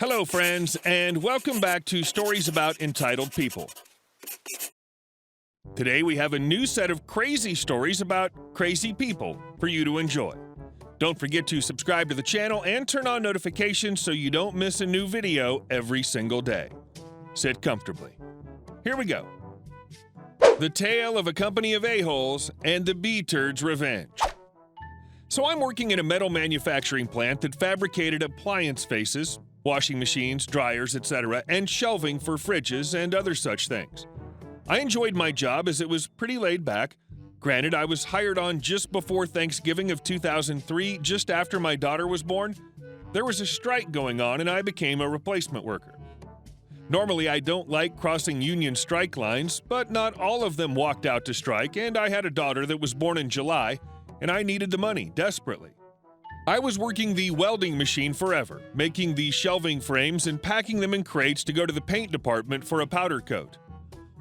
Hello, friends, and welcome back to Stories About Entitled People. Today we have a new set of crazy stories about crazy people for you to enjoy. Don't forget to subscribe to the channel and turn on notifications so you don't miss a new video every single day. Sit comfortably. Here we go. The Tale of a Company of A-Holes and the Bee-Turd's Revenge. So I'm working in a metal manufacturing plant that fabricated appliance faces, washing machines, dryers, etc., and shelving for fridges and other such things. I enjoyed my job as it was pretty laid back. Granted, I was hired on just before Thanksgiving of 2003, just after my daughter was born. There was a strike going on and I became a replacement worker. Normally, I don't like crossing union strike lines, but not all of them walked out to strike, and I had a daughter that was born in July, and I needed the money desperately. I was working the welding machine forever, making the shelving frames and packing them in crates to go to the paint department for a powder coat.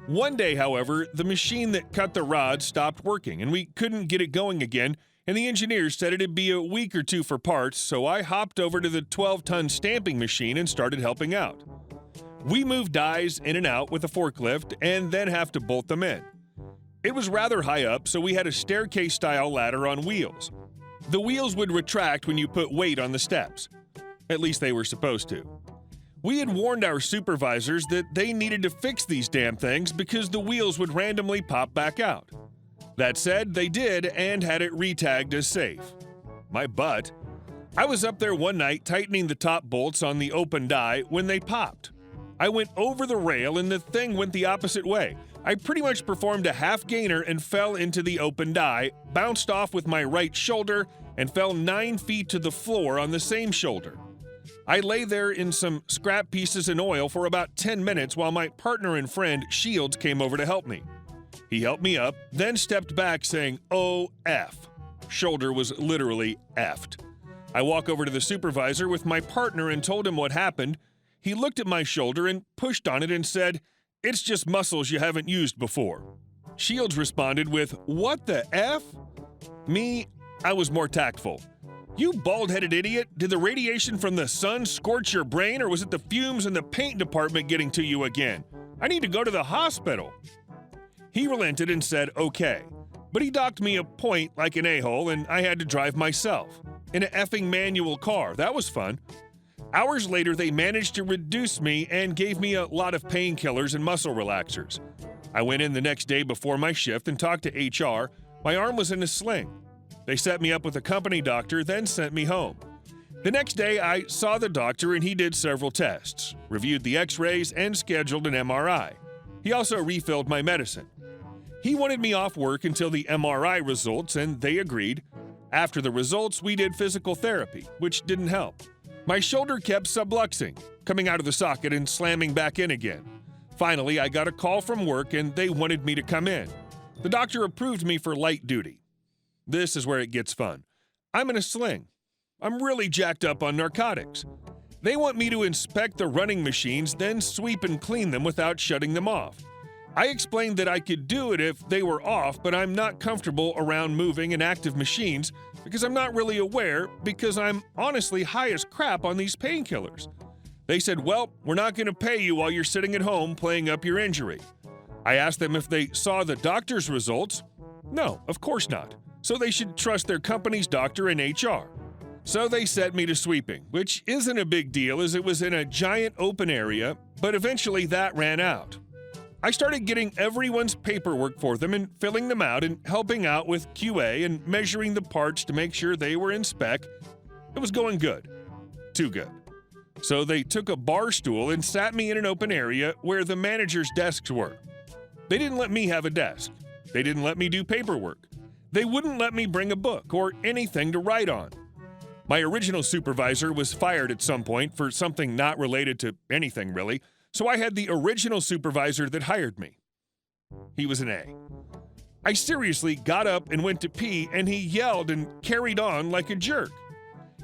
One day, however, the machine that cut the rods stopped working and we couldn't get it going again, and the engineers said it'd be a week or two for parts, so I hopped over to the 12-ton stamping machine and started helping out. We moved dies in and out with a forklift and then have to bolt them in. It was rather high up, so we had a staircase-style ladder on wheels. The wheels would retract when you put weight on the steps. At least they were supposed to. We had warned our supervisors that they needed to fix these damn things because the wheels would randomly pop back out. That said, they did and had it re-tagged as safe. My butt. I was up there one night tightening the top bolts on the open die when they popped. I went over the rail and the thing went the opposite way. I pretty much performed a half gainer and fell into the open die, bounced off with my right shoulder, and fell 9 feet to the floor on the same shoulder. I lay there in some scrap pieces and oil for about 10 minutes while my partner and friend Shields came over to help me. He helped me up, then stepped back saying, "Oh, F." Shoulder was literally effed. I walk over to the supervisor with my partner and told him what happened. He looked at my shoulder and pushed on it and said, "It's just muscles you haven't used before." Shields responded with, "What the F?" Me, I was more tactful. "You bald-headed idiot, did the radiation from the sun scorch your brain or was it the fumes in the paint department getting to you again? I need to go to the hospital." He relented and said okay, but he docked me a point like an a-hole and I had to drive myself. In an effing manual car, that was fun. Hours later, they managed to reduce me and gave me a lot of painkillers and muscle relaxers. I went in the next day before my shift and talked to HR. My arm was in a sling. They set me up with a company doctor, then sent me home. The next day, I saw the doctor and he did several tests, reviewed the x-rays, and scheduled an MRI. He also refilled my medicine. He wanted me off work until the MRI results, and they agreed. After the results, we did physical therapy, which didn't help. My shoulder kept subluxing, coming out of the socket and slamming back in again. Finally, I got a call from work and they wanted me to come in. The doctor approved me for light duty. This is where it gets fun. I'm in a sling. I'm really jacked up on narcotics. They want me to inspect the running machines, then sweep and clean them without shutting them off. I explained that I could do it if they were off, but I'm not comfortable around moving and active machines because I'm not really aware because I'm honestly high as crap on these painkillers. They said, "Well, we're not going to pay you while you're sitting at home playing up your injury." I asked them if they saw the doctor's results. No, of course not. So they should trust their company's doctor and HR. So they set me to sweeping, which isn't a big deal as it was in a giant open area, but eventually that ran out. I started getting everyone's paperwork for them and filling them out and helping out with QA and measuring the parts to make sure they were in spec. It was going good. Too good. So they took a bar stool and sat me in an open area where the manager's desks were. They didn't let me have a desk. They didn't let me do paperwork. They wouldn't let me bring a book or anything to write on. My original supervisor was fired at some point for something not related to anything really, so I had the original supervisor that hired me. He was an A. I seriously got up and went to pee, and he yelled and carried on like a jerk.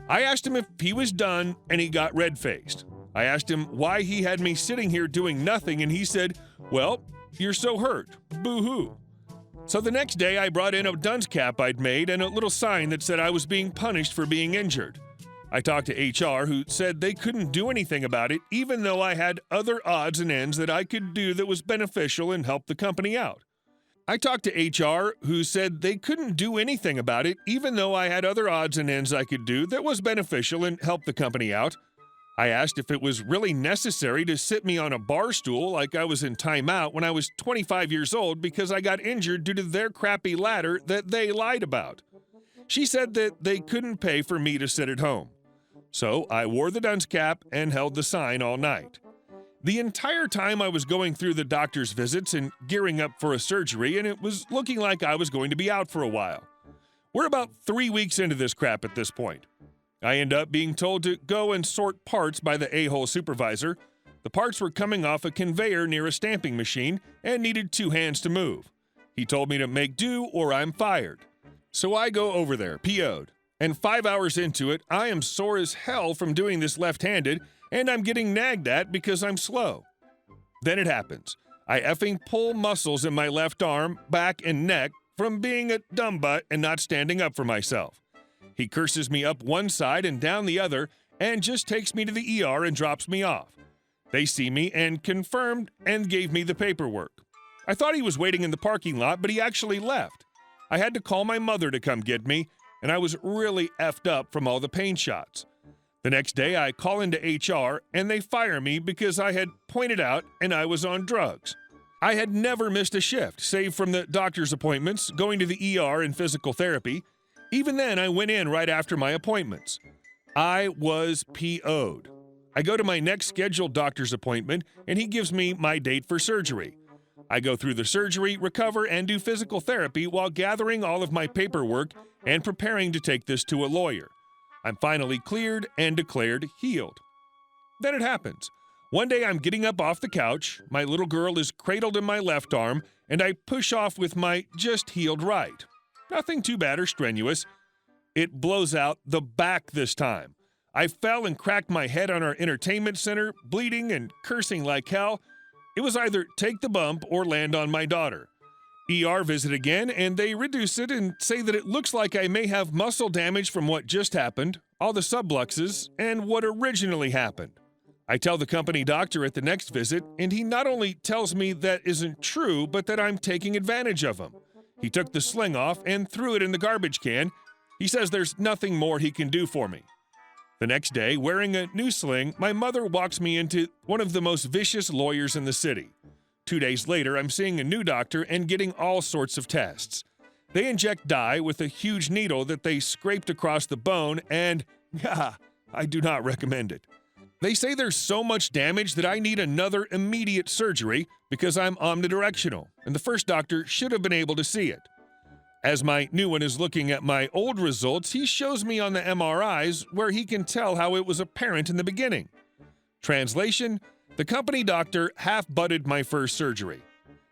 I asked him if he was done, and he got red-faced. I asked him why he had me sitting here doing nothing, and he said, "Well, you're so hurt. Boo-hoo." So the next day, I brought in a dunce cap I'd made and a little sign that said I was being punished for being injured. I talked to HR, who said they couldn't do anything about it, even though I had other odds and ends that I could do that was beneficial and help the company out. I talked to HR, who said they couldn't do anything about it, even though I had other odds and ends I could do that was beneficial and help the company out. I asked if it was really necessary to sit me on a bar stool like I was in timeout when I was 25 years old because I got injured due to their crappy ladder that they lied about. She said that they couldn't pay for me to sit at home. So I wore the dunce cap and held the sign all night. The entire time I was going through the doctor's visits and gearing up for a surgery, and it was looking like I was going to be out for a while. We're about 3 weeks into this crap at this point. I end up being told to go and sort parts by the a-hole supervisor. The parts were coming off a conveyor near a stamping machine and needed 2 hands to move. He told me to make do or I'm fired. So I go over there, PO'd. And 5 hours into it, I am sore as hell from doing this left-handed, and I'm getting nagged at because I'm slow. Then it happens. I effing pull muscles in my left arm, back, and neck from being a dumb butt and not standing up for myself. He curses me up one side and down the other and just takes me to the ER and drops me off. They see me and confirmed and gave me the paperwork. I thought he was waiting in the parking lot, but he actually left. I had to call my mother to come get me, and I was really effed up from all the pain shots. The next day, I call into HR, and they fire me because I had pointed out and I was on drugs. I had never missed a shift, save from the doctor's appointments, going to the ER and physical therapy. Even then, I went in right after my appointments. I was PO'd. I go to my next scheduled doctor's appointment, and he gives me my date for surgery. I go through the surgery, recover, and do physical therapy while gathering all of my paperwork and preparing to take this to a lawyer. I'm finally cleared and declared healed. Then it happens. One day I'm getting up off the couch, my little girl is cradled in my left arm, and I push off with my just healed right. Nothing too bad or strenuous. It blows out the back this time. I fell and cracked my head on our entertainment center, bleeding and cursing like hell. It was either take the bump or land on my daughter. ER visit again, and they reduce it and say that it looks like I may have muscle damage from what just happened, all the subluxes, and what originally happened. I tell the company doctor at the next visit, and he not only tells me that isn't true, but that I'm taking advantage of him. He took the sling off and threw it in the garbage can. He says there's nothing more he can do for me. The next day, wearing a new sling, my mother walks me into one of the most vicious lawyers in the city. 2 days later, I'm seeing a new doctor and getting all sorts of tests. They inject dye with a huge needle that they scraped across the bone, and I do not recommend it. They say there's so much damage that I need another immediate surgery because I'm omnidirectional, and the first doctor should have been able to see it. As my new one is looking at my old results, he shows me on the MRIs where he can tell how it was apparent in the beginning. Translation: the company doctor half-butted my first surgery.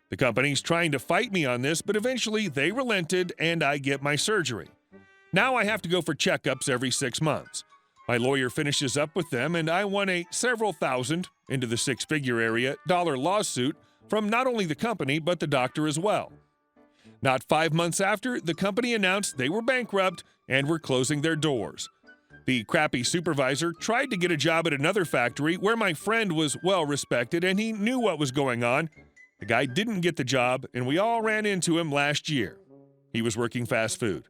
The company's trying to fight me on this, but eventually they relented and I get my surgery. Now I have to go for checkups every 6 months. My lawyer finishes up with them, and I won a several thousand, into the six-figure area, dollar lawsuit from not only the company but the doctor as well. Not 5 months after, the company announced they were bankrupt and were closing their doors. The crappy supervisor tried to get a job at another factory where my friend was well respected and he knew what was going on. The guy didn't get the job, and we all ran into him last year. He was working fast food.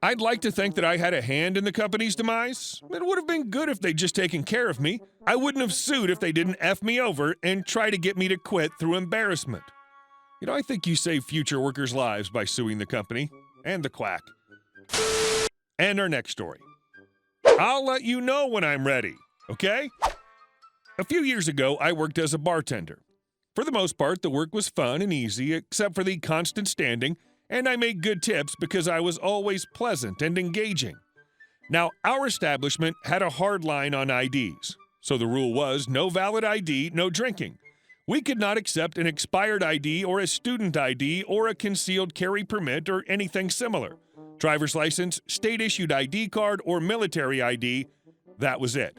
I'd like to think that I had a hand in the company's demise. It would have been good if they'd just taken care of me. I wouldn't have sued if they didn't F me over and try to get me to quit through embarrassment. You know, I think you save future workers' lives by suing the company and the quack. And our next story. I'll let you know when I'm ready, okay? A few years ago, I worked as a bartender. For the most part, the work was fun and easy, except for the constant standing, and I made good tips because I was always pleasant and engaging. Now, our establishment had a hard line on IDs, so the rule was no valid ID, no drinking. We could not accept an expired ID or a student ID or a concealed carry permit or anything similar. Driver's license, state-issued ID card, or military ID, that was it.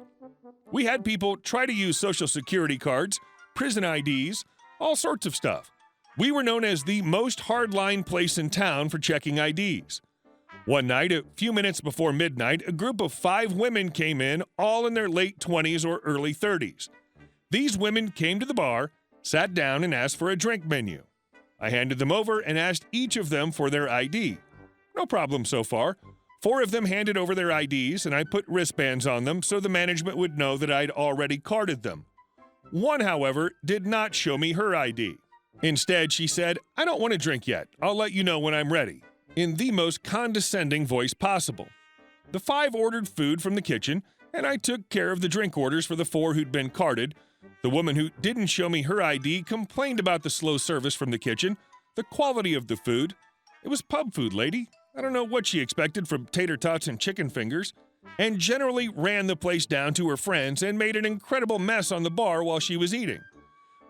We had people try to use Social Security cards, prison IDs, all sorts of stuff. We were known as the most hardline place in town for checking IDs. One night, a few minutes before midnight, a group of 5 women came in, all in their late 20s or early 30s. These women came to the bar, sat down, and asked for a drink menu. I handed them over and asked each of them for their ID. No problem so far. 4 of them handed over their IDs, and I put wristbands on them so the management would know that I'd already carded them. One, however, did not show me her ID. Instead, she said, "I don't want to drink yet. I'll let you know when I'm ready," in the most condescending voice possible. The 5 ordered food from the kitchen, and I took care of the drink orders for the 4 who'd been carded. The woman who didn't show me her ID complained about the slow service from the kitchen, the quality of the food. It was pub food, lady. I don't know what she expected from tater tots and chicken fingers, and generally ran the place down to her friends and made an incredible mess on the bar while she was eating.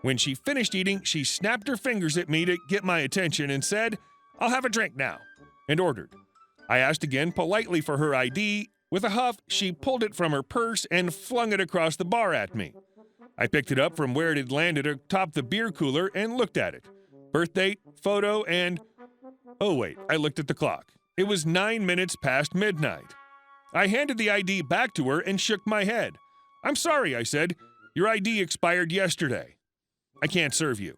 When she finished eating, she snapped her fingers at me to get my attention and said, "I'll have a drink now," and ordered. I asked again politely for her ID. With a huff, she pulled it from her purse and flung it across the bar at me. I picked it up from where it had landed atop the beer cooler and looked at it. Birth date, photo, and... oh wait, I looked at the clock. It was 9 minutes past midnight. I handed the ID back to her and shook my head. "I'm sorry," I said. "Your ID expired yesterday. I can't serve you."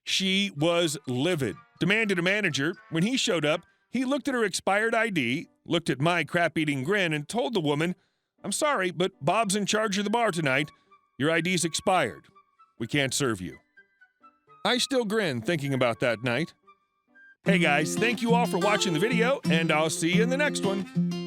She was livid, demanded a manager. When he showed up, he looked at her expired ID, looked at my crap-eating grin, and told the woman, "I'm sorry, but Bob's in charge of the bar tonight. Your ID's expired. We can't serve you." I still grin thinking about that night. Hey guys, thank you all for watching the video, and I'll see you in the next one.